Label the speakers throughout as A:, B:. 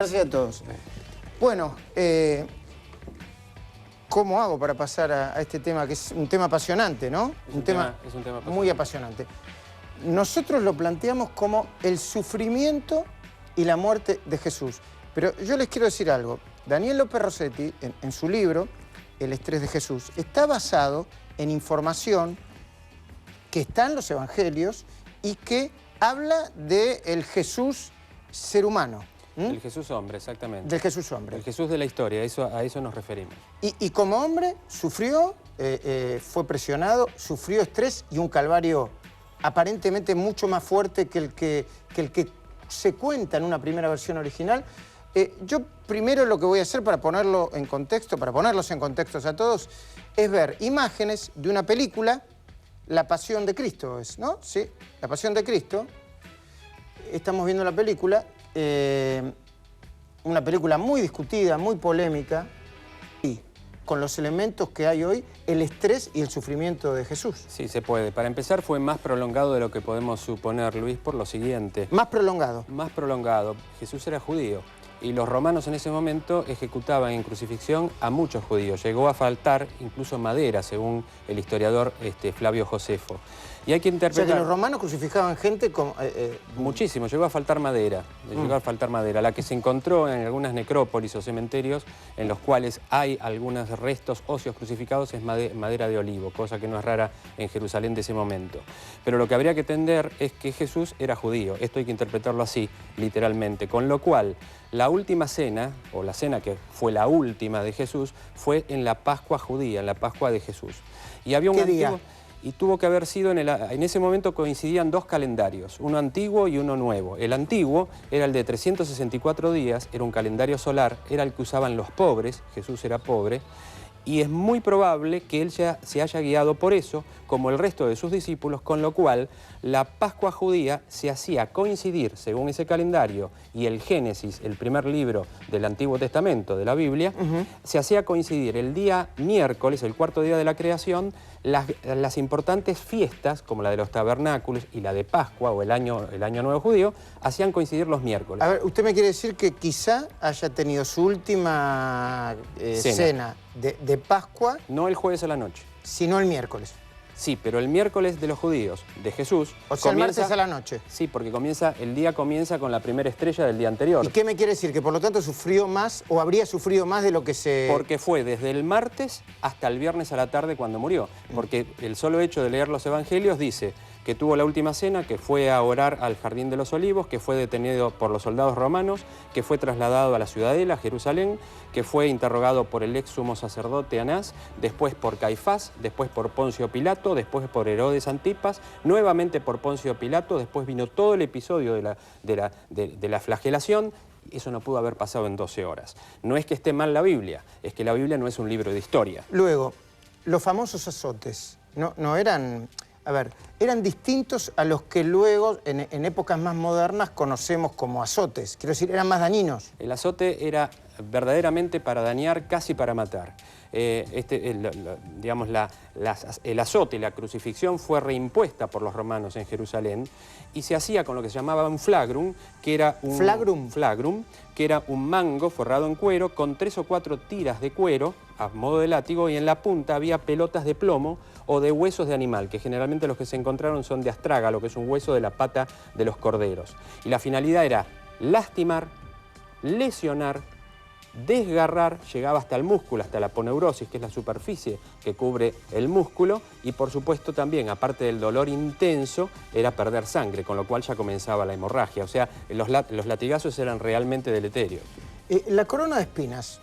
A: Gracias a todos. Bueno, ¿cómo hago para pasar a este tema, que es un tema apasionante, ¿no?
B: Es un tema apasionante.
A: Muy apasionante. Nosotros lo planteamos como el sufrimiento y la muerte de Jesús. Pero yo les quiero decir algo. Daniel López Rossetti, en su libro, El estrés de Jesús, está basado en información que está en los evangelios y que habla del Jesús ser humano.
B: El Jesús hombre, exactamente.
A: Del Jesús hombre.
B: El Jesús de la historia, a eso nos referimos.
A: Y como hombre sufrió, fue presionado, sufrió estrés y un calvario aparentemente mucho más fuerte que el que se cuenta en una primera versión original. Yo primero lo que voy a hacer para ponerlo en contexto, para ponerlos en contextos a todos, es ver imágenes de una película, La Pasión de Cristo es, ¿no? Sí, La Pasión de Cristo. Estamos viendo la película, una película muy discutida, muy polémica, y con los elementos que hay hoy, el estrés y el sufrimiento de Jesús.
B: Sí, se puede. Para empezar, fue más prolongado de lo que podemos suponer, Luis, por lo siguiente.
A: Más prolongado.
B: Más prolongado. Jesús era judío. Y los romanos en ese momento ejecutaban en crucifixión a muchos judíos. Llegó a faltar incluso madera, según el historiador Flavio Josefo. Y hay que interpretar...
A: O sea que los romanos crucificaban gente con...
B: Muchísimo, llegó a faltar madera, La que se encontró en algunas necrópolis o cementerios en los cuales hay algunos restos óseos crucificados es madera de olivo, cosa que no es rara en Jerusalén de ese momento. Pero lo que habría que entender es que Jesús era judío, esto hay que interpretarlo así, literalmente, con lo cual la última cena, o la cena que fue la última de Jesús, fue en la Pascua judía, en la Pascua de Jesús. Y había un
A: ¿Qué
B: antiguo...
A: día?
B: Y tuvo que haber sido, en ese momento coincidían dos calendarios, uno antiguo y uno nuevo. El antiguo era el de 364 días, era un calendario solar, era el que usaban los pobres, Jesús era pobre, y es muy probable que él ya se haya guiado por eso, como el resto de sus discípulos, con lo cual la Pascua judía se hacía coincidir, según ese calendario, y el Génesis, el primer libro del Antiguo Testamento, de la Biblia, se hacía coincidir el día miércoles, el cuarto día de la creación, las importantes fiestas, como la de los tabernáculos y la de Pascua, o el año nuevo judío, hacían coincidir los miércoles.
A: A ver, usted me quiere decir que quizá haya tenido su última cena de Pascua...
B: No el jueves a la noche.
A: Sino el miércoles.
B: Sí, pero el miércoles de los judíos, de Jesús...
A: O sea, el martes a la noche.
B: Sí, porque el día comienza con la primera estrella del día anterior.
A: ¿Y qué me quiere decir? Que por lo tanto sufrió más o habría sufrido más de lo que se...
B: Porque fue desde el martes hasta el viernes a la tarde cuando murió. Porque el solo hecho de leer los evangelios dice que tuvo la última cena, que fue a orar al Jardín de los Olivos, que fue detenido por los soldados romanos, que fue trasladado a la ciudadela, Jerusalén, que fue interrogado por el ex sumo sacerdote Anás, después por Caifás, después por Poncio Pilato, después por Herodes Antipas, nuevamente por Poncio Pilato, después vino todo el episodio de la flagelación. Eso no pudo haber pasado en 12 horas. No es que esté mal la Biblia, es que la Biblia no es un libro de historia.
A: Luego, los famosos azotes, no eran... A ver, eran distintos a los que luego, en épocas más modernas, conocemos como azotes. Quiero decir, eran más dañinos.
B: El azote era verdaderamente para dañar, casi para matar. El azote, la crucifixión, fue reimpuesta por los romanos en Jerusalén y se hacía con lo que se llamaba un flagrum, que era un... Flagrum, que era un mango forrado en cuero con 3 o 4 tiras de cuero a modo de látigo, y en la punta había pelotas de plomo o de huesos de animal, que generalmente los que se encontraron son de astrágalo, que es un hueso de la pata de los corderos. Y la finalidad era lastimar, lesionar, desgarrar, llegaba hasta el músculo, hasta la aponeurosis, que es la superficie que cubre el músculo, y por supuesto también, aparte del dolor intenso, era perder sangre, con lo cual ya comenzaba la hemorragia. O sea, los latigazos eran realmente deleterios.
A: La corona de espinas.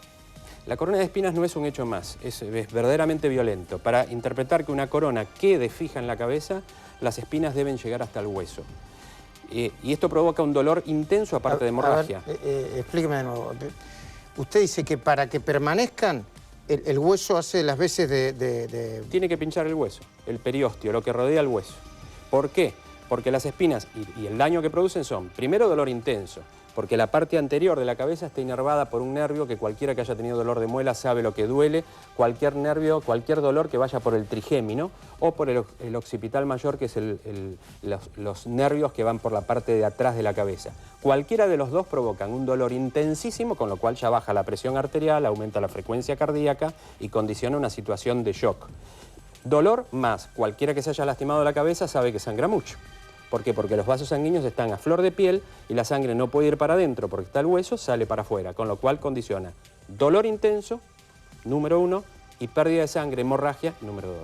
B: La corona de espinas no es un hecho más, es verdaderamente violento. Para interpretar que una corona quede fija en la cabeza, las espinas deben llegar hasta el hueso. Y esto provoca un dolor intenso aparte de hemorragia.
A: Explíqueme de nuevo. Usted dice que para que permanezcan, el hueso hace las veces de...
B: Tiene que pinchar el hueso, el periósteo, lo que rodea el hueso. ¿Por qué? Porque las espinas y el daño que producen son, primero, dolor intenso. porque la parte anterior de la cabeza está inervada por un nervio que cualquiera que haya tenido dolor de muela sabe lo que duele, cualquier nervio, cualquier dolor que vaya por el trigémino o por el occipital mayor, que es los nervios que van por la parte de atrás de la cabeza. Cualquiera de los dos provocan un dolor intensísimo, con lo cual ya baja la presión arterial, aumenta la frecuencia cardíaca y condiciona una situación de shock. Dolor más cualquiera que se haya lastimado la cabeza sabe que sangra mucho. ¿Por qué? Porque los vasos sanguíneos están a flor de piel y la sangre no puede ir para adentro porque está el hueso, sale para afuera, con lo cual condiciona dolor intenso, número 1, y pérdida de sangre, hemorragia, número 2.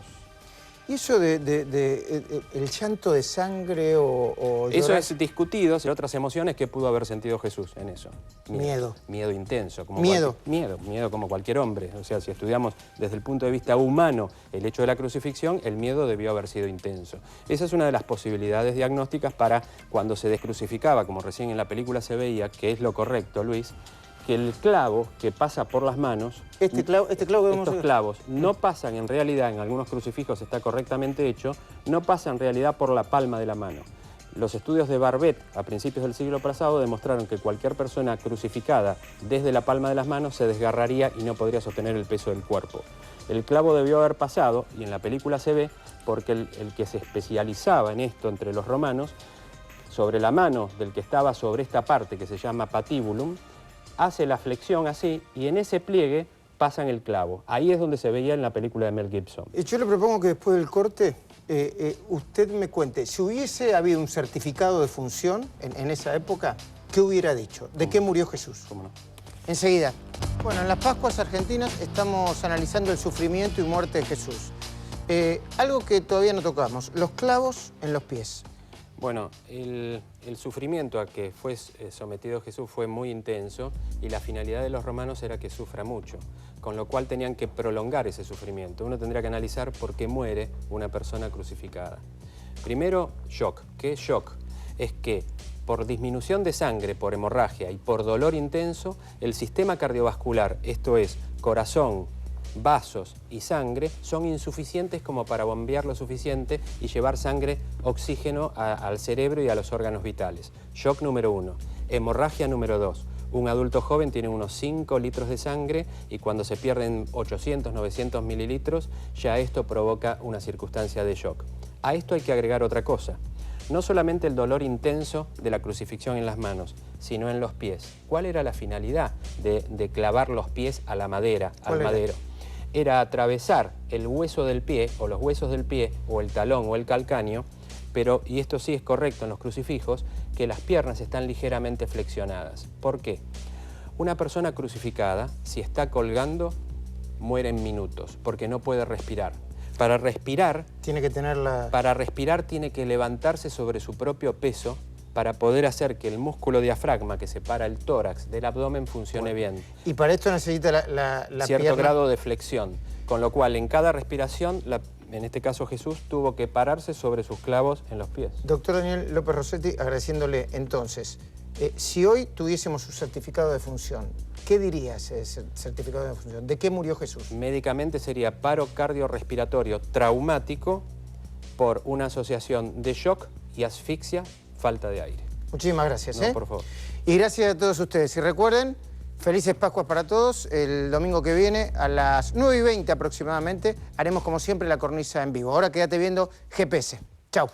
A: ¿Y eso el llanto de sangre o
B: eso
A: llorar?
B: es discutido. Otras emociones que pudo haber sentido Jesús en eso.
A: Miedo.
B: Miedo intenso.
A: Miedo.
B: Miedo como cualquier hombre. O sea, si estudiamos desde el punto de vista humano el hecho de la crucifixión, el miedo debió haber sido intenso. Esa es una de las posibilidades diagnósticas para cuando se descrucificaba, como recién en la película se veía, que es lo correcto, Luis, que el clavo que pasa por las manos,
A: estos
B: clavos no pasan en realidad, en algunos crucifijos está correctamente hecho, no pasan en realidad por la palma de la mano. Los estudios de Barbet a principios del siglo pasado demostraron que cualquier persona crucificada desde la palma de las manos se desgarraría y no podría sostener el peso del cuerpo. El clavo debió haber pasado, y en la película se ve, porque el que se especializaba en esto entre los romanos, sobre la mano del que estaba sobre esta parte que se llama patibulum, hace la flexión así y en ese pliegue pasan el clavo. Ahí es donde se veía en la película de Mel Gibson.
A: Yo le propongo que después del corte usted me cuente, si hubiese habido un certificado de función en esa época, ¿qué hubiera dicho? ¿De qué murió Jesús?
B: ¿Cómo no?
A: Enseguida. Bueno, en las Pascuas argentinas estamos analizando el sufrimiento y muerte de Jesús. Algo que todavía no tocamos, los clavos en los pies.
B: Bueno, el sufrimiento a que fue sometido Jesús fue muy intenso y la finalidad de los romanos era que sufra mucho, con lo cual tenían que prolongar ese sufrimiento. Uno tendría que analizar por qué muere una persona crucificada. Primero, shock. ¿Qué es shock? Es que por disminución de sangre, por hemorragia y por dolor intenso, el sistema cardiovascular, esto es, corazón, vasos y sangre, son insuficientes como para bombear lo suficiente y llevar sangre, oxígeno al cerebro y a los órganos vitales. Shock número 1. Hemorragia número 2. Un adulto joven tiene unos 5 litros de sangre y cuando se pierden 800, 900 mililitros, ya esto provoca una circunstancia de shock. A esto hay que agregar otra cosa. No solamente el dolor intenso de la crucifixión en las manos, sino en los pies. ¿Cuál era la finalidad de clavar los pies a la madera, al madero? Era atravesar el hueso del pie, o los huesos del pie, o el talón o el calcáneo, pero, y esto sí es correcto en los crucifijos, que las piernas están ligeramente flexionadas. ¿Por qué? Una persona crucificada, si está colgando, muere en minutos, porque no puede respirar. Para respirar tiene que levantarse sobre su propio peso para poder hacer que el músculo diafragma que separa el tórax del abdomen funcione bien.
A: Y para esto necesita la
B: cierto
A: pierna...
B: grado de flexión, con lo cual en cada respiración, en este caso Jesús, tuvo que pararse sobre sus clavos en los pies.
A: Doctor Daniel López Rossetti, agradeciéndole entonces, si hoy tuviésemos su certificado de función, ¿qué diría ese certificado de función? ¿De qué murió Jesús?
B: Médicamente sería paro cardiorrespiratorio traumático por una asociación de shock y asfixia, falta de aire.
A: Muchísimas gracias.
B: No, por favor.
A: Y gracias a todos ustedes. Y recuerden, felices Pascuas para todos. El domingo que viene, a las 9:20 aproximadamente, haremos como siempre la cornisa en vivo. Ahora quédate viendo GPS. Chau.